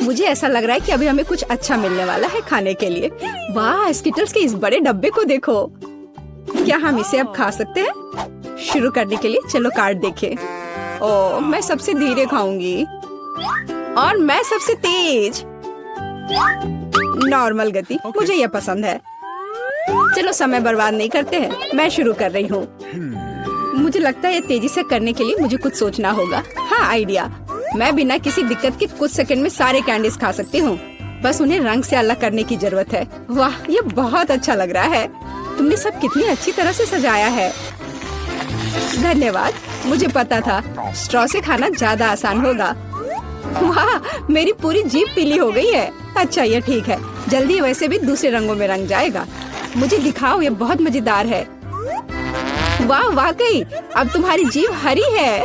मुझे ऐसा लग रहा है कि अभी हमें कुछ अच्छा मिलने वाला है खाने के लिए। वाह, स्किटल्स के इस बड़े डब्बे को देखो। क्या हम इसे अब खा सकते हैं? शुरू करने के लिए चलो कार्ड देखें। ओह, मैं सबसे धीरे खाऊंगी और मैं सबसे तेज। नॉर्मल गति, मुझे यह पसंद है। चलो समय बर्बाद नहीं करते हैं, मैं शुरू कर रही हूँ। मुझे लगता है ये तेजी से करने के लिए मुझे कुछ सोचना होगा। हाँ, आइडिया। मैं बिना किसी दिक्कत के कुछ सेकंड में सारे कैंडीज खा सकती हूँ। बस उन्हें रंग से अलग करने की जरूरत है। वाह, ये बहुत अच्छा लग रहा है। तुमने सब कितनी अच्छी तरह से सजाया है। धन्यवाद, मुझे पता था स्ट्रॉ से खाना ज्यादा आसान होगा। वाह, मेरी पूरी जीभ पीली हो गई है। अच्छा, ये ठीक है, जल्दी वैसे भी दूसरे रंगों में रंग जाएगा। मुझे दिखाओ, ये बहुत मजेदार है। वाह, वाकई अब तुम्हारी जीभ हरी है।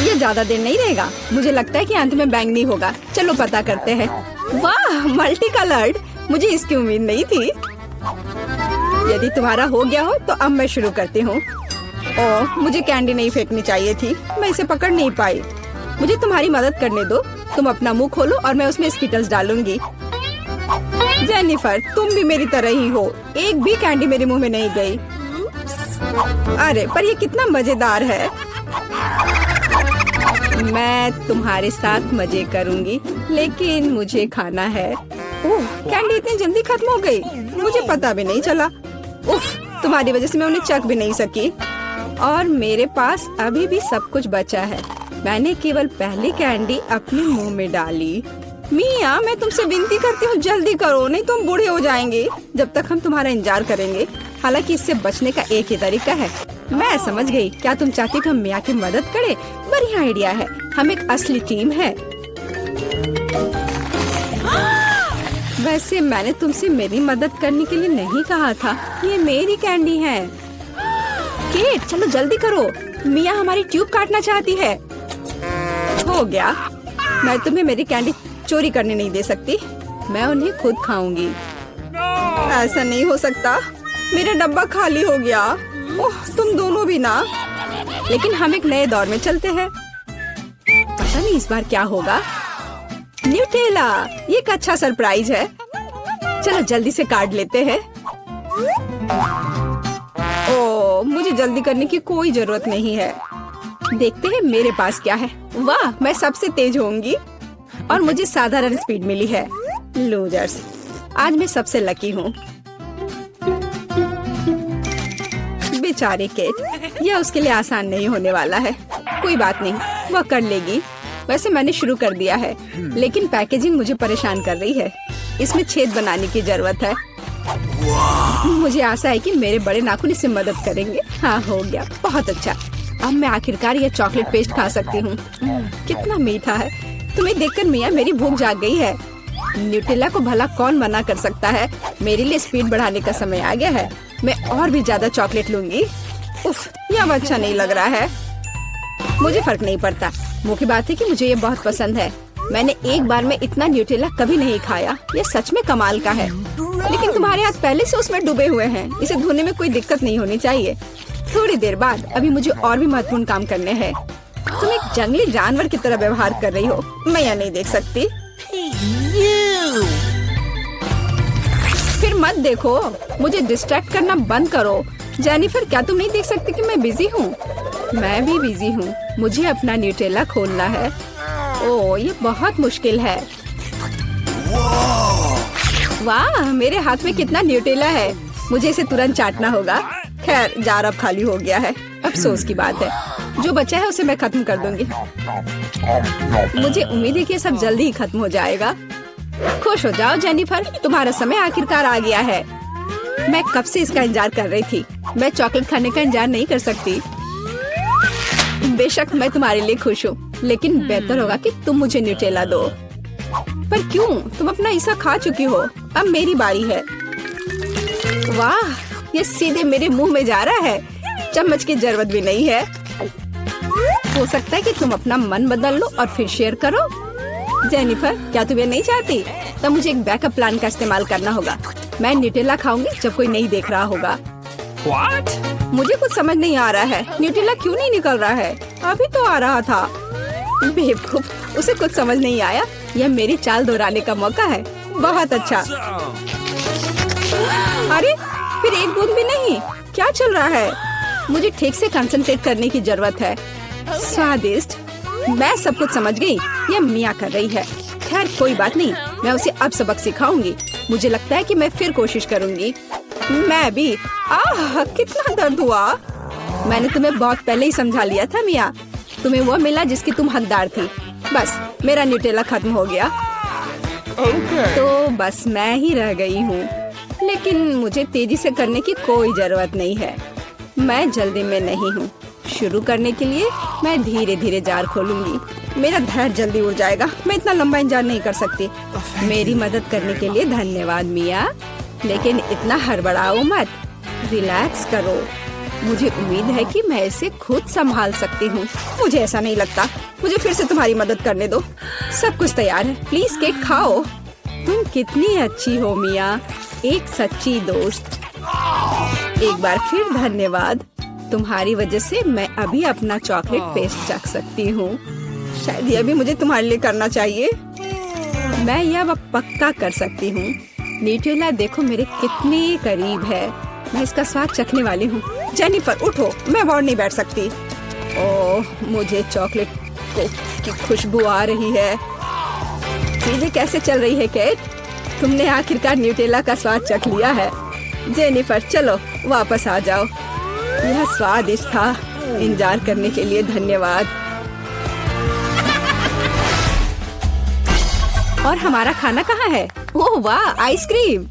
ये ज्यादा देर नहीं रहेगा। मुझे लगता है कि अंत में बैंगनी होगा। चलो पता करते हैं। वाह, मल्टी कलर्ड, मुझे इसकी उम्मीद नहीं थी। यदि तुम्हारा हो गया हो तो अब मैं शुरू करती हूँ। ओह, मुझे कैंडी नहीं फेंकनी चाहिए थी, मैं इसे पकड़ नहीं पाई। मुझे तुम्हारी मदद करने दो। तुम अपना मुंह खोलो और मैं उसमें स्किटल्स डालूंगी। जेनिफर, तुम भी मेरी तरह ही हो। एक भी कैंडी मेरे मुंह में नहीं गई। अरे, पर ये कितना मजेदार है। मैं तुम्हारे साथ मजे करूंगी, लेकिन मुझे खाना है। ओह, कैंडी इतनी जल्दी खत्म हो गई, मुझे पता भी नहीं चला। उफ, तुम्हारी वजह से मैं उन्हें चख भी नहीं सकी। और मेरे पास अभी भी सब कुछ बचा है। मैंने केवल पहली कैंडी अपने मुंह में डाली। मिया, मैं तुमसे विनती करती हूँ, जल्दी करो, नहीं तो हम बूढ़े हो जाएंगे जब तक हम तुम्हारा इंतजार करेंगे। हालांकि इससे बचने का एक ही तरीका है। मैं समझ गई। क्या तुम चाहती कि हम मिया की मदद करें? बढ़िया आइडिया है। हम एक असली टीम है। वैसे मैंने तुमसे मेरी मदद करने के लिए नहीं कहा था। ये मेरी कैंडी है। केट, चलो जल्दी करो, मिया हमारी ट्यूब काटना चाहती है। हो गया। मैं तुम्हें मेरी कैंडी चोरी करने नहीं दे सकती। मैं उन्हें खुद खाऊंगी। ऐसा नहीं हो सकता, मेरा डब्बा खाली हो गया। ओह, तुम दोनों भी ना। लेकिन हम एक नए दौर में चलते हैं। पता नहीं इस बार क्या होगा। न्यूटेला, ये एक अच्छा सरप्राइज है। चलो जल्दी से काट लेते हैं। ओह, मुझे जल्दी करने की कोई जरूरत नहीं है। देखते हैं मेरे पास क्या है। वाह, मैं सबसे तेज होंगी और मुझे साधारण स्पीड मिली है। लूजर्स, आज मैं सबसे लकी हूँ। बेचारी केट, यह उसके लिए आसान नहीं होने वाला है। कोई बात नहीं, वह कर लेगी। वैसे मैंने शुरू कर दिया है, लेकिन पैकेजिंग मुझे परेशान कर रही है। इसमें छेद बनाने की जरूरत है। मुझे आशा है कि मेरे बड़े नाखून इससे मदद करेंगे। हाँ, हो गया, बहुत अच्छा। अब मैं आखिरकार यह चॉकलेट पेस्ट खा सकती हूँ। कितना मीठा है। तुम्हें देखकर मिया मेरी भूख जाग गई है। न्यूटेला को भला कौन मना कर सकता है। मेरे लिए स्पीड बढ़ाने का समय आ गया है। मैं और भी ज्यादा चॉकलेट लूंगी। उफ, यह अब अच्छा नहीं लग रहा है। मुझे फर्क नहीं पड़ता। मुख्य बात है कि मुझे ये बहुत पसंद है। मैंने एक बार में इतना न्यूटेला कभी नहीं खाया। ये सच में कमाल का है। लेकिन तुम्हारे हाथ पहले से उसमें डूबे हुए हैं। इसे धोने में कोई दिक्कत नहीं होनी चाहिए। थोड़ी देर बाद अभी मुझे और भी महत्वपूर्ण काम करने हैं। तुम एक जंगली जानवर की तरह व्यवहार कर रही हो। मैं यह नहीं देख सकती। फिर मत देखो, मुझे डिस्ट्रैक्ट करना बंद करो। जेनिफर, क्या तुम नहीं देख सकती कि मैं बिजी हूँ? मैं भी बिजी हूँ। मुझे अपना न्यूटेला खोलना है। ओह, ये बहुत मुश्किल है। वाह, मेरे हाथ में कितना न्यूटेला है। मुझे इसे तुरंत चाटना होगा। खैर, जार अब खाली हो गया है। अफसोस की बात है। जो बचा है उसे मैं खत्म कर दूंगी। मुझे उम्मीद है कि सब जल्दी ही खत्म हो जाएगा। खुश हो जाओ जेनिफर, तुम्हारा समय आखिरकार आ गया है। मैं कब से इसका इंतजार कर रही थी। मैं चॉकलेट खाने का इंतजार नहीं कर सकती। बेशक मैं तुम्हारे लिए खुश हूँ, लेकिन बेहतर होगा कि तुम मुझे न्यूटेला दो। पर क्यों? तुम अपना हिस्सा खा चुकी हो। अब मेरी बारी है। वाह, ये सीधे मेरे मुंह में जा रहा है। चम्मच की जरूरत भी नहीं है। हो सकता है कि तुम अपना मन बदल लो और फिर शेयर करो। जेनिफर, क्या तुम ये नहीं चाहती? तब मुझे एक बैकअप प्लान का इस्तेमाल करना होगा। मैं न्यूटेला खाऊंगी जब कोई नहीं देख रहा होगा। What? मुझे कुछ समझ नहीं आ रहा है। न्यूटेला क्यों नहीं निकल रहा है? अभी तो आ रहा था। बेवकूफ, उसे कुछ समझ नहीं आया। यह मेरी चाल दोहराने का मौका है। बहुत अच्छा। अरे फिर एक बूंद भी नहीं। क्या चल रहा है? मुझे ठीक से कंसंट्रेट करने की जरूरत है। स्वादिष्ट। मैं सब कुछ समझ गई। यह मिया कर रही है। खैर कोई बात नहीं, मैं उसे अब सबक सिखाऊंगी। मुझे लगता है कि मैं फिर कोशिश करूंगी। मैं भी। आह कितना दर्द हुआ। मैंने तुम्हें बहुत पहले ही समझा लिया था मिया। तुम्हें वो मिला जिसकी तुम हकदार थी। बस मेरा न्यूटेला खत्म हो गया। तो बस मैं ही रह गई हूँ। लेकिन मुझे तेजी से करने की कोई जरूरत नहीं है। मैं जल्दी में नहीं हूँ। शुरू करने के लिए मैं धीरे धीरे जार खोलूंगी। मेरा धैर्य जल्दी उड़ जाएगा। मैं इतना लंबा इंतजार नहीं कर सकती। मेरी मदद करने के लिए धन्यवाद मिया, लेकिन इतना हड़बड़ाओ मत। रिलैक्स करो। मुझे उम्मीद है कि मैं इसे खुद संभाल सकती हूँ। मुझे ऐसा नहीं लगता। मुझे फिर से तुम्हारी मदद करने दो। सब कुछ तैयार है। प्लीज केक खाओ। तुम कितनी अच्छी हो मिया, एक सच्ची दोस्त। एक बार फिर धन्यवाद। तुम्हारी वजह से मैं अभी अपना चॉकलेट पेस्ट चख सकती हूँ। शायद यह भी मुझे तुम्हारे लिए करना चाहिए। मैं यह अब पक्का कर सकती हूँ। न्यूटेला देखो मेरे कितने करीब है। मैं इसका स्वाद चखने वाली हूँ। जेनिफर उठो, मैं और नहीं बैठ सकती। ओह मुझे चॉकलेट की खुशबू आ रही है। चीजें कैसे चल रही है केट? तुमने आखिरकार न्यूटेला का स्वाद चख लिया है। जेनिफर चलो वापस आ जाओ। यह स्वादिष्ट था। इंतजार करने के लिए धन्यवाद। और हमारा खाना कहाँ है? ओह वाह, आइसक्रीम।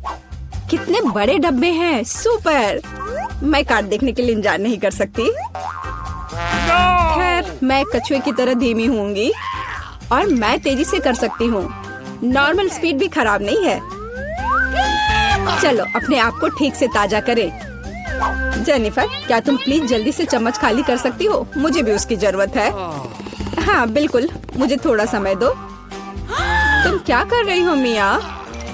कितने बड़े डब्बे हैं। सुपर। मैं कार्ड देखने के लिए इंतजार नहीं कर सकती। खैर मैं कछुए की तरह धीमी होंगी और मैं तेजी से कर सकती हूँ। नॉर्मल स्पीड भी खराब नहीं है। चलो अपने आप को ठीक से ताजा करें। जेनिफर क्या तुम प्लीज जल्दी से चम्मच खाली कर सकती हो? मुझे भी उसकी जरूरत है। हाँ बिल्कुल, मुझे थोड़ा समय दो। तुम क्या कर रही हो मिया?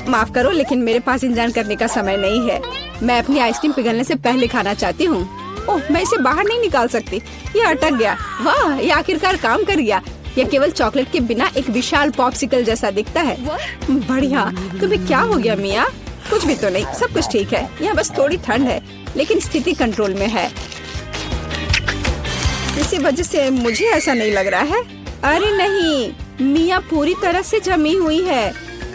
माफ करो लेकिन मेरे पास इंतजार करने का समय नहीं है। मैं अपनी आइसक्रीम पिघलने से पहले खाना चाहती हूँ। ओह मैं इसे बाहर नहीं निकाल सकती। ये अटक गया। वाह ये आखिरकार काम कर गया। यह केवल चॉकलेट के बिना एक विशाल पॉप्सिकल जैसा दिखता है। बढ़िया। तुम्हें क्या हो गया मिया? कुछ भी तो नहीं, सब कुछ ठीक है। यहाँ बस थोड़ी ठंड है लेकिन स्थिति कंट्रोल में है। इसी वजह से मुझे ऐसा नहीं लग रहा है। अरे नहीं, मिया पूरी तरह से जमी हुई है।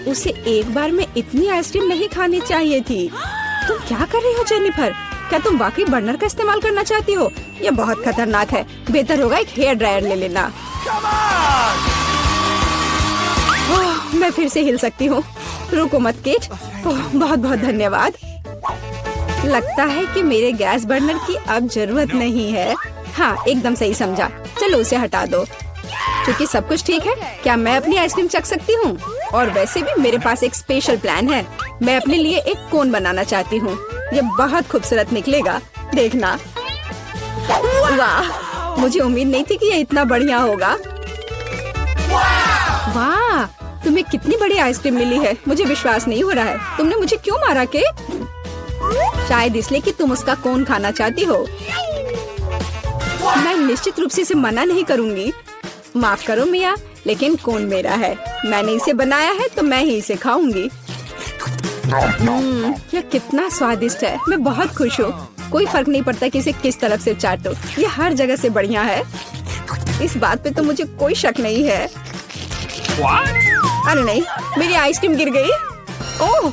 उसे एक बार में इतनी आइसक्रीम नहीं खानी चाहिए थी। तुम क्या कर रही हो जेनिफर? क्या तुम वाकई बर्नर का इस्तेमाल करना चाहती हो? यह बहुत खतरनाक है। बेहतर होगा एक हेयर ड्रायर ले लेना। मैं फिर से हिल सकती हूँ। रुको मत केट। बहुत बहुत धन्यवाद। लगता है कि मेरे गैस बर्नर की अब जरूरत नहीं है। हाँ एकदम सही समझा। चलो उसे हटा दो। क्योंकि सब कुछ ठीक है, क्या मैं अपनी आइसक्रीम चख सकती हूँ? और वैसे भी मेरे पास एक स्पेशल प्लान है। मैं अपने लिए एक कोन बनाना चाहती हूँ। ये बहुत खूबसूरत निकलेगा, देखना। वाह, मुझे उम्मीद नहीं थी कि ये इतना बढ़िया होगा। वाह, तुम्हें कितनी बड़ी आइसक्रीम मिली है। मुझे विश्वास नहीं हो रहा है। तुमने मुझे क्यों मारा के? शायद इसलिए कि तुम उसका कोन खाना चाहती हो। मैं निश्चित रूप से इसे मना नहीं करूँगी। माफ करो मिया, लेकिन कोन मेरा है। मैंने इसे बनाया है तो मैं ही इसे खाऊंगी। यह कितना स्वादिष्ट है। मैं बहुत खुश हूँ। कोई फर्क नहीं पड़ता कि इसे किस तरफ से चाटो। ये हर जगह से बढ़िया है। इस बात पे तो मुझे कोई शक नहीं है। अरे नहीं, मेरी आइसक्रीम गिर गई। ओह,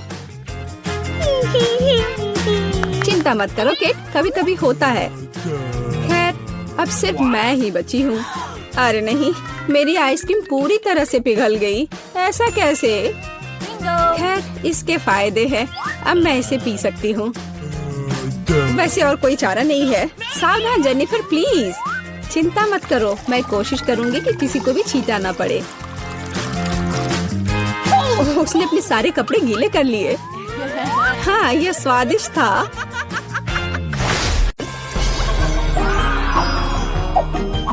चिंता मत करो केट, कभी कभी होता है। खैर अब सिर्फ मैं ही बची हूँ। अरे नहीं, मेरी आइसक्रीम पूरी तरह से पिघल गई। ऐसा कैसे? खैर इसके फायदे हैं। अब मैं इसे पी सकती हूँ। वैसे और कोई चारा नहीं है। सावधान जेनिफर प्लीज। चिंता मत करो, मैं कोशिश करूँगी कि किसी को भी छींटा ना पड़े। उसने अपने सारे कपड़े गीले कर लिए। हाँ यह स्वादिष्ट था।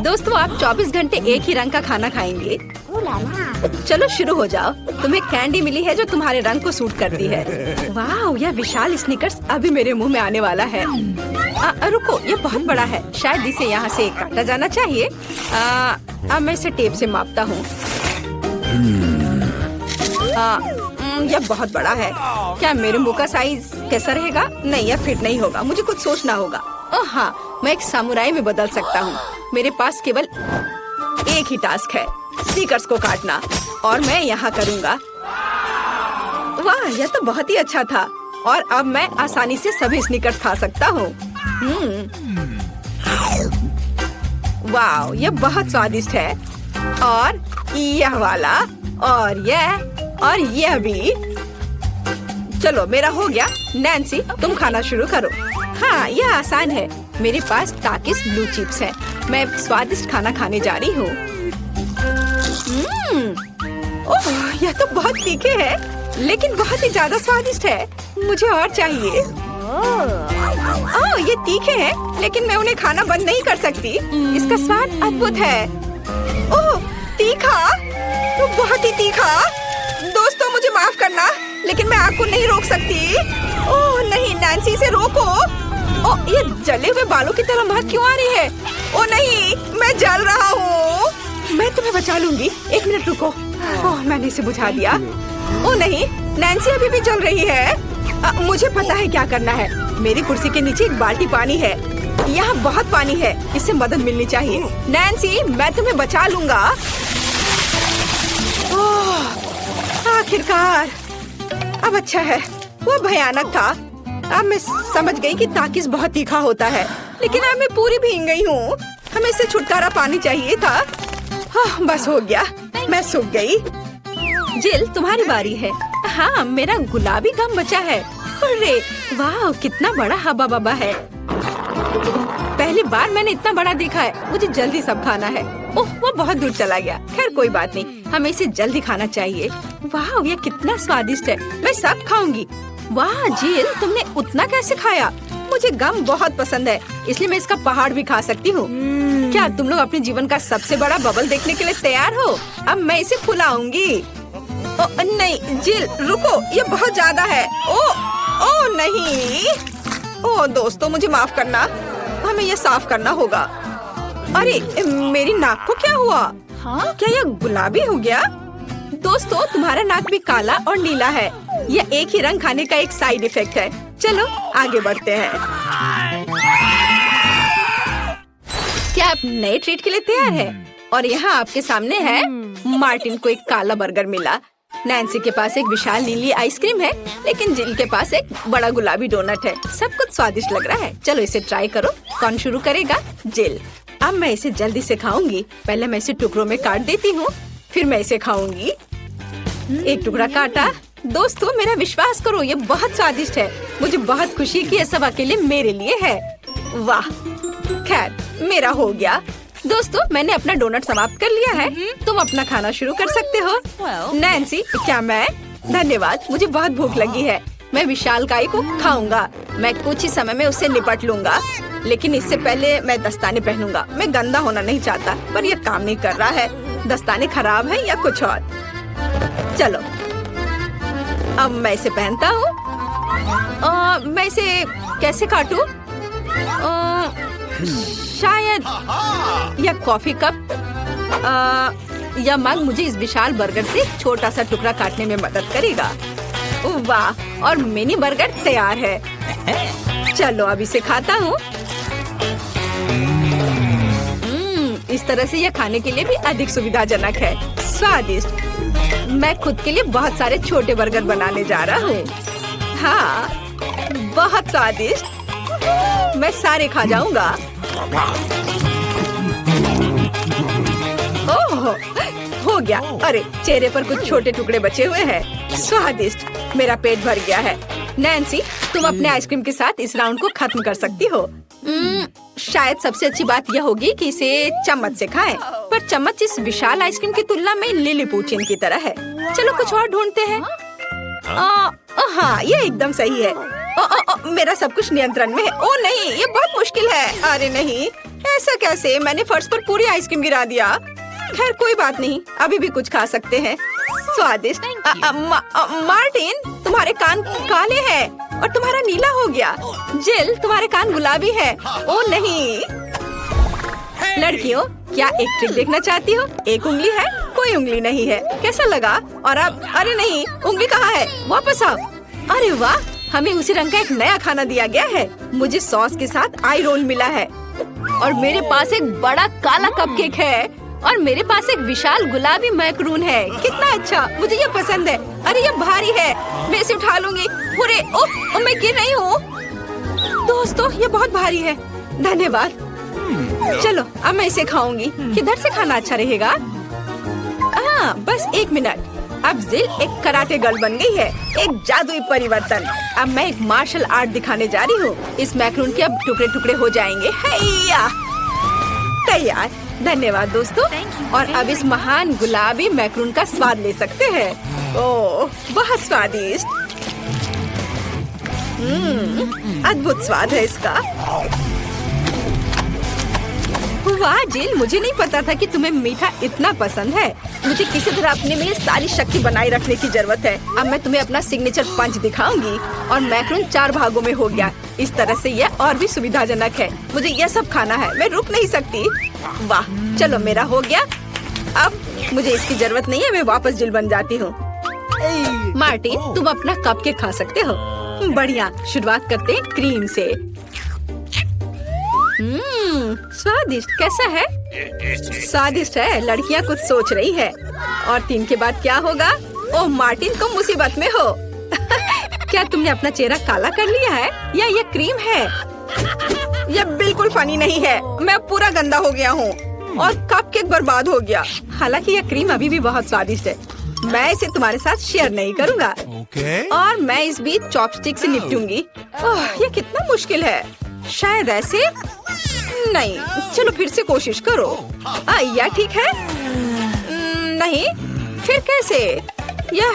दोस्तों आप 24 घंटे एक ही रंग का खाना खाएंगे। चलो शुरू हो जाओ। तुम्हें कैंडी मिली है जो तुम्हारे रंग को सूट करती है। वाह, यह विशाल स्निकर्स अभी मेरे मुंह में आने वाला है। रुको, यह बहुत बड़ा है। शायद इसे यहाँ से काटा जाना चाहिए। अब मैं इसे टेप से मापता हूँ। यह बहुत बड़ा है। क्या मेरे मुंह का साइज कैसा रहेगा? नहीं, यह फिट नहीं होगा। मुझे कुछ सोचना होगा। हाँ, मैं एक सामुराई में बदल सकता हूँ। मेरे पास केवल एक ही टास्क है, स्नीकर्स को काटना, और मैं यहाँ करूँगा। वाह, यह तो बहुत ही अच्छा था। और अब मैं आसानी से सभी स्नीकर्स खा सकता हूँ। वाह, यह बहुत स्वादिष्ट है। और यह वाला, और यह भी। चलो, मेरा हो गया। नैन्सी, तुम खाना शुरू करो। हाँ, यह आसान है। मेरे पास ताकिस ब्लू चिप्स है। मैं स्वादिष्ट खाना खाने जा रही हूँ। ओह, यह तो बहुत तीखे है, लेकिन बहुत ही ज्यादा स्वादिष्ट है। मुझे और चाहिए। ओह, ये तीखे हैं, लेकिन मैं उन्हें खाना बंद नहीं कर सकती। इसका स्वाद अद्भुत है। ओह, तीखा, तो बहुत ही तीखा। दोस्तों, मुझे माफ करना, लेकिन मैं आग को नहीं रोक सकती। ओह नहीं, नैन्सी, इसे रोको। ओह, ये जले हुए बालों की तरह महक क्यों आ रही है? ओह नहीं, मैं जल रहा हूँ। मैं तुम्हें बचा लूंगी। एक मिनट रुको। ओह, मैंने इसे बुझा दिया। ओह नहीं, नैन्सी अभी भी जल रही है। मुझे पता है क्या करना है। मेरी कुर्सी के नीचे एक बाल्टी पानी है। यहाँ बहुत पानी है, इससे मदद मिलनी चाहिए। नैन्सी, मैं तुम्हें बचा लूंगा। आखिरकार, अब अच्छा है। वो भयानक था। अब मैं समझ गई कि ताकिस बहुत तीखा होता है, लेकिन अब मैं पूरी भीग गई हूँ। हमें इससे छुटकारा पानी चाहिए था। बस हो गया, मैं सूख गई। जिल, तुम्हारी बारी है। हाँ, मेरा गुलाबी गम बचा है। अरे वाह, कितना बड़ा हब्बा बब्बा है। पहली बार मैंने इतना बड़ा देखा है। मुझे जल्दी सब खाना है। ओह, वो बहुत दूर चला गया। खैर कोई बात नहीं, हमें इसे जल्दी खाना चाहिए। वाह, ये कितना स्वादिष्ट है। मैं सब खाऊंगी। वाह जिल, तुमने उतना कैसे खाया? मुझे गम बहुत पसंद है, इसलिए मैं इसका पहाड़ भी खा सकती हूँ। क्या तुम लोग अपने जीवन का सबसे बड़ा बबल देखने के लिए तैयार हो? अब मैं इसे फुलाऊंगी। नहीं जिल, रुको, ये बहुत ज्यादा है। ओ नहीं। ओ दोस्तों, मुझे माफ करना, हमें ये साफ करना होगा। अरे मेरी नाक को क्या हुआ? हाँ? क्या यह गुलाबी हो गया? दोस्तों, तुम्हारा नाक भी काला और नीला है। यह एक ही रंग खाने का एक साइड इफेक्ट है। चलो आगे बढ़ते हैं। क्या आप नए ट्रीट के लिए तैयार हैं? और यहाँ आपके सामने है। मार्टिन को एक काला बर्गर मिला। नैन्सी के पास एक विशाल नीली आइसक्रीम है, लेकिन जिल के पास एक बड़ा गुलाबी डोनट है। सब कुछ स्वादिष्ट लग रहा है। चलो इसे ट्राई करो। कौन शुरू करेगा? जिल। अब मैं इसे जल्दी से खाऊंगी। पहले मैं इसे टुकड़ों में काट देती हूँ, फिर मैं इसे खाऊंगी। एक टुकड़ा काटा। दोस्तों, मेरा विश्वास करो, ये बहुत स्वादिष्ट है। मुझे बहुत खुशी कि ये सब अकेले मेरे लिए है। वाह, खैर मेरा हो गया। दोस्तों, मैंने अपना डोनट समाप्त कर लिया है। तुम अपना खाना शुरू कर सकते हो। नैन्सी, क्या मैं? धन्यवाद, मुझे बहुत भूख लगी है। मैं विशालकाय को खाऊंगा। मैं कुछ ही समय में उससे निपट लूंगा, लेकिन इससे पहले मैं दस्ताने पहनूंगा। मैं गंदा होना नहीं चाहता, पर यह काम नहीं कर रहा है। दस्ताने खराब है या कुछ और। चलो, अब मैं इसे पहनता हूँ। मैं इसे कैसे काटूं? शायद यह कॉफी कप या मग मुझे इस विशाल बर्गर से छोटा सा टुकड़ा काटने में मदद करेगा। वाह, और मिनी बर्गर तैयार है। चलो अब इसे खाता हूँ। इस तरह से यह खाने के लिए भी अधिक सुविधाजनक है। स्वादिष्ट। मैं खुद के लिए बहुत सारे छोटे बर्गर बनाने जा रहा हूँ। हाँ, बहुत स्वादिष्ट। मैं सारे खा जाऊंगा। ओह, हो गया। अरे चेहरे पर कुछ छोटे टुकड़े बचे हुए हैं। स्वादिष्ट। मेरा पेट भर गया है। नैन्सी, तुम अपने आइसक्रीम के साथ इस राउंड को खत्म कर सकती हो। शायद सबसे अच्छी बात यह होगी कि इसे चम्मच से खाएं। पर चम्मच इस विशाल आइसक्रीम की तुलना में लिलीपुचिन की तरह है। चलो कुछ और ढूंढते हैं। हाँ, ये एकदम सही है। मेरा सब कुछ नियंत्रण में है। ओ नहीं, ये बहुत मुश्किल है। अरे नहीं, ऐसा कैसे? मैंने फर्श पर पूरी आइसक्रीम गिरा दिया। खैर कोई बात नहीं, अभी भी कुछ खा सकते हैं। स्वादिष्ट। मार्टिन, तुम्हारे कान काले हैं और तुम्हारा नीला हो गया। जिल, तुम्हारे कान गुलाबी है। ओ नहीं। लड़कियों, क्या एक ट्रिक देखना चाहती हो? एक उंगली है, कोई कोई उंगली नहीं है। कैसा लगा? और अब अरे नहीं, उंगली कहाँ है? वापस आओ। अरे वाह, हमें उसी रंग का एक नया खाना दिया गया है। मुझे सॉस के साथ आई रोल मिला है और मेरे पास एक बड़ा काला कपकेक है और मेरे पास एक विशाल गुलाबी मैक्रून है। कितना अच्छा, मुझे ये पसंद है। अरे ये भारी है, मैं इसे उठा लूंगी। अरे ओह, मैं गिर रही हूँ। दोस्तों ये बहुत भारी है। धन्यवाद। चलो अब मैं इसे खाऊंगी। किधर से खाना अच्छा रहेगा? हाँ बस 1 मिनट। अब जिल एक कराटे गर्ल बन गई है, एक जादुई परिवर्तन। अब मैं एक मार्शल आर्ट दिखाने जा रही हूँ। इस मैक्रून के अब टुकड़े टुकड़े हो जाएंगे। हैया, तैयार। धन्यवाद दोस्तों। और अब इस महान गुलाबी मैक्रून का स्वाद ले सकते हैं। ओह बहुत स्वादिष्ट। अद्भुत स्वाद है इसका। वाह जिल, मुझे नहीं पता था कि तुम्हें मीठा इतना पसंद है। मुझे किसी तरह अपने में सारी शक्ति बनाए रखने की जरूरत है। अब मैं तुम्हें अपना सिग्नेचर पंच दिखाऊंगी और मैक्रून 4 भागों में हो गया। इस तरह से यह और भी सुविधाजनक है। मुझे यह सब खाना है, मैं रुक नहीं सकती। वाह, चलो मेरा हो गया। अब मुझे इसकी जरूरत नहीं है, मैं वापस जिल बन जाती हूँ। मार्टिन, तुम अपना कपकेक खा सकते हो। बढ़िया, शुरुआत करते हैं क्रीम से। स्वादिष्ट। कैसा है? स्वादिष्ट है। लड़कियाँ कुछ सोच रही है। और 3 के बाद क्या होगा? ओह मार्टिन, तुम मुसीबत में हो। क्या तुमने अपना चेहरा काला कर लिया है या ये क्रीम है? यह बिल्कुल फनी नहीं है। मैं पूरा गंदा हो गया हूँ और कपकेक बर्बाद हो गया। हालांकि यह क्रीम अभी भी बहुत स्वादिष्ट है। मैं इसे तुम्हारे साथ शेयर नहीं करूँगा। और मैं इस बीच चॉपस्टिक से निपटूंगी। यह कितना मुश्किल है। शायद ऐसे नहीं। चलो फिर से कोशिश करो। यह ठीक है? नहीं, फिर कैसे? यह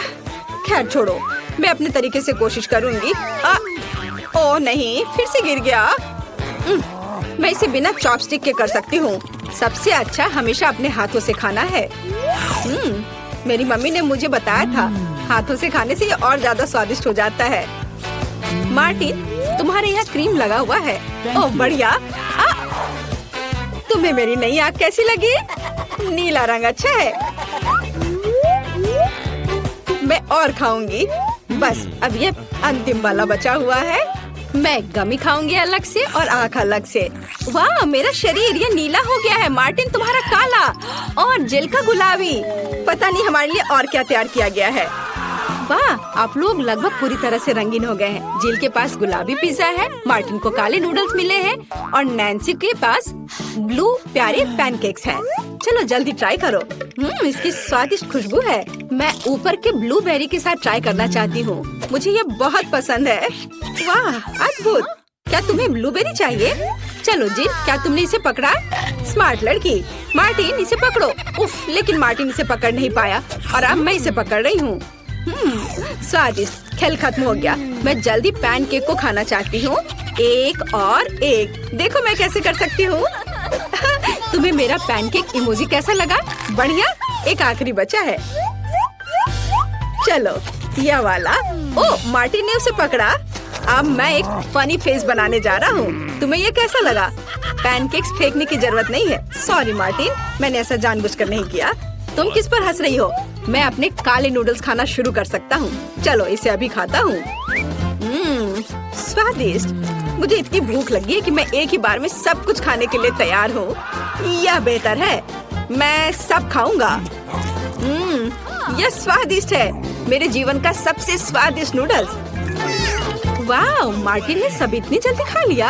खैर छोड़ो, मैं अपने तरीके से कोशिश करूंगी। ओह नहीं, फिर से गिर गया। मैं इसे बिना चॉपस्टिक के कर सकती हूँ। सबसे अच्छा हमेशा अपने हाथों से खाना है। मेरी मम्मी ने मुझे बताया था, हाथों से खाने से ये और ज्यादा स्वादिष्ट हो जाता है। मार्टिन, तुम्हारे यहाँ क्रीम लगा हुआ है। ओह बढ़िया। तुम्हें मेरी नई आँख कैसी लगी? नीला रंग अच्छा है। मैं और खाऊंगी। बस अब ये अंतिम वाला बचा हुआ है। मैं गमी खाऊंगी अलग से और आँख अलग से। वाह, मेरा शरीर ये नीला हो गया है। मार्टिन, तुम्हारा काला और जिल का गुलाबी। पता नहीं हमारे लिए और क्या तैयार किया गया है। वाह, आप लोग लगभग पूरी तरह से रंगीन हो गए हैं। जिल के पास गुलाबी पिज्जा है, मार्टिन को काले नूडल्स मिले हैं और नैन्सी के पास ब्लू प्यारे पैनकेक्स हैं। चलो जल्दी ट्राई करो। इसकी स्वादिष्ट खुशबू है। मैं ऊपर के ब्लूबेरी के साथ ट्राई करना चाहती हूँ। मुझे ये बहुत पसंद है। वाह, अद्भुत। क्या तुम्हें ब्लूबेरी चाहिए? चलो जिल, क्या तुमने इसे पकड़ा? स्मार्ट लड़की। मार्टिन, इसे पकड़ो। उफ, लेकिन मार्टिन इसे पकड़ नहीं पाया और अब मैं इसे पकड़ रही हूँ। स्वादिष्ट। खेल खत्म हो गया। मैं जल्दी पैनकेक को खाना चाहती हूँ। एक और एक। देखो मैं कैसे कर सकती हूँ। तुम्हें मेरा पैनकेक इमोजी कैसा लगा? बढ़िया। एक आखिरी बचा है। चलो यह वाला। ओह, मार्टिन ने उसे पकड़ा। अब मैं एक फनी फेस बनाने जा रहा हूँ। तुम्हें ये कैसा लगा? पैनकेक्स फेंकने की जरूरत नहीं है। सॉरी मार्टिन, मैंने ऐसा जानबूझकर नहीं किया। तुम किस पर हंस रही हो? मैं अपने काले नूडल्स खाना शुरू कर सकता हूँ। चलो इसे अभी खाता हूँ। स्वादिष्ट। मुझे इतनी भूख लगी है कि मैं एक ही बार में सब कुछ खाने के लिए तैयार हूँ। यह बेहतर है, मैं सब खाऊंगा। यह स्वादिष्ट है। मेरे जीवन का सबसे स्वादिष्ट नूडल्स। वाह, मार्टिन ने सब इतनी जल्दी खा लिया।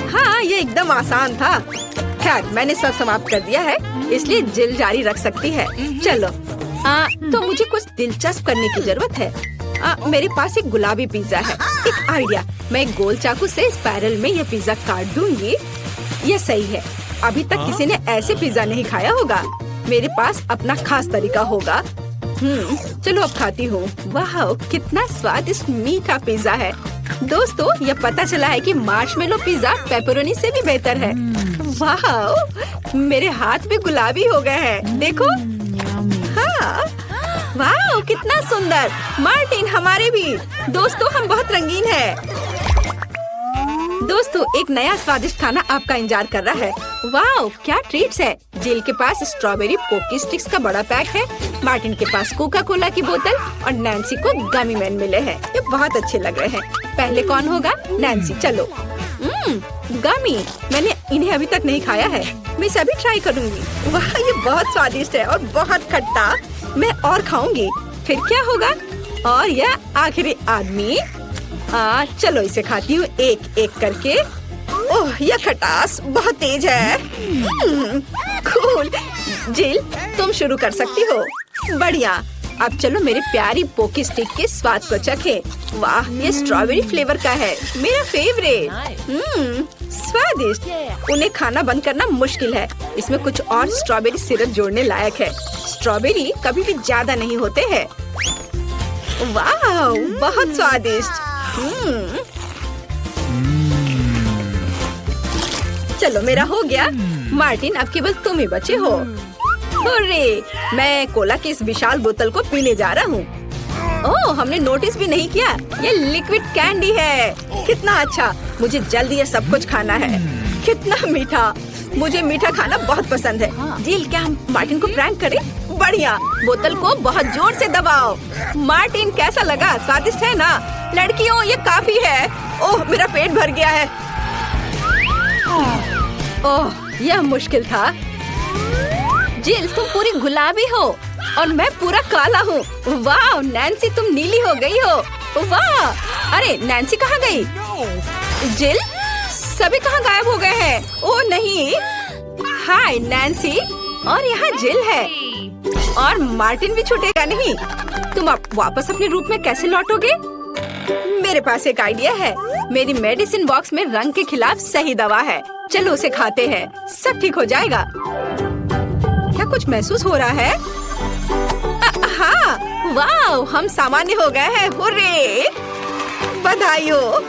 हाँ, ये एकदम आसान था। खैर, मैंने सब समाप्त कर दिया है, इसलिए जिल जारी रख सकती है। चलो तो मुझे कुछ दिलचस्प करने की जरूरत है। मेरे पास एक गुलाबी पिज्जा है। एक आइडिया, मैं एक गोल चाकू से स्पाइरल में यह पिज्जा काट दूंगी। यह सही है। अभी तक किसी ने ऐसे पिज्जा नहीं खाया होगा। मेरे पास अपना खास तरीका होगा। चलो अब खाती हूँ। वाह, कितना स्वादिष्ट मीठा पिज्जा है। दोस्तों, यह पता चला है कि मार्शमेलो पिज्जा पेपरोनी से भी बेहतर है। वाह, मेरे हाथ भी गुलाबी हो गए हैं। देखो। हाँ, वाह, कितना सुंदर। मार्टिन, हमारे भी। दोस्तों, हम बहुत रंगीन हैं। दोस्तों, एक नया स्वादिष्ट खाना आपका इंतजार कर रहा है। वाह, क्या ट्रीट्स है। जिल के पास स्ट्रॉबेरी पोकी स्टिक्स का बड़ा पैक है, मार्टिन के पास कोका कोला की बोतल और नैन्सी को गमी मैन मिले हैं। ये बहुत अच्छे लग रहे हैं। पहले कौन होगा? नैन्सी। चलो। गमी, मैंने इन्हें अभी तक नहीं खाया है। मैं इसे अभी ट्राई करूंगी। वाह, ये बहुत स्वादिष्ट है और बहुत खट्टा। मैं और खाऊंगी। फिर क्या होगा? और यह आखिरी आदमी। चलो इसे खाती हूँ एक एक करके। ओह, यह खटास बहुत तेज है। कूल। जिल, तुम शुरू कर सकती हो। बढ़िया। अब चलो मेरी प्यारी पोकी स्टिक के स्वाद को चखें। वाह, ये स्ट्रॉबेरी फ्लेवर का है, मेरा फेवरेट। स्वादिष्ट। उन्हें खाना बंद करना मुश्किल है। इसमें कुछ और स्ट्रॉबेरी सिरप जोड़ने लायक है। स्ट्रॉबेरी कभी भी ज्यादा नहीं होते हैं। वाह, बहुत स्वादिष्ट। चलो मेरा हो गया। मार्टिन, अब केवल तुम ही बचे हो। अरे, मैं कोला की इस विशाल बोतल को पीने जा रहा हूँ। ओह, हमने नोटिस भी नहीं किया। ये लिक्विड कैंडी है। कितना अच्छा। मुझे जल्दी ये सब कुछ खाना है। कितना मीठा। मुझे मीठा खाना बहुत पसंद है। जिल, क्या हम मार्टिन को प्रैंक करें? बढ़िया। बोतल को बहुत जोर से दबाओ। मार्टिन, कैसा लगा? स्वादिष्ट है ना? लड़कियों, ये काफी है। ओह, मेरा पेट भर गया है। ओह, यह मुश्किल था। जिल, तुम पूरी गुलाबी हो और मैं पूरा काला हूँ। वाह, नैन्सी, तुम नीली हो गई हो। वाह। अरे, नैन्सी कहाँ गई? जिल, सभी कहाँ गायब हो गए हैं? ओह नहीं। हाय नैन्सी, और यहाँ जिल है और मार्टिन भी छूटेगा नहीं। तुम अब वापस अपने रूप में कैसे लौटोगे? मेरे पास एक आइडिया है। मेरी मेडिसिन बॉक्स में रंग के खिलाफ सही दवा है। चलो उसे खाते हैं, सब ठीक हो जाएगा। क्या कुछ महसूस हो रहा है? हाँ, वाह, हम सामान्य हो गए हैं। हुर्रे! बधाई हो।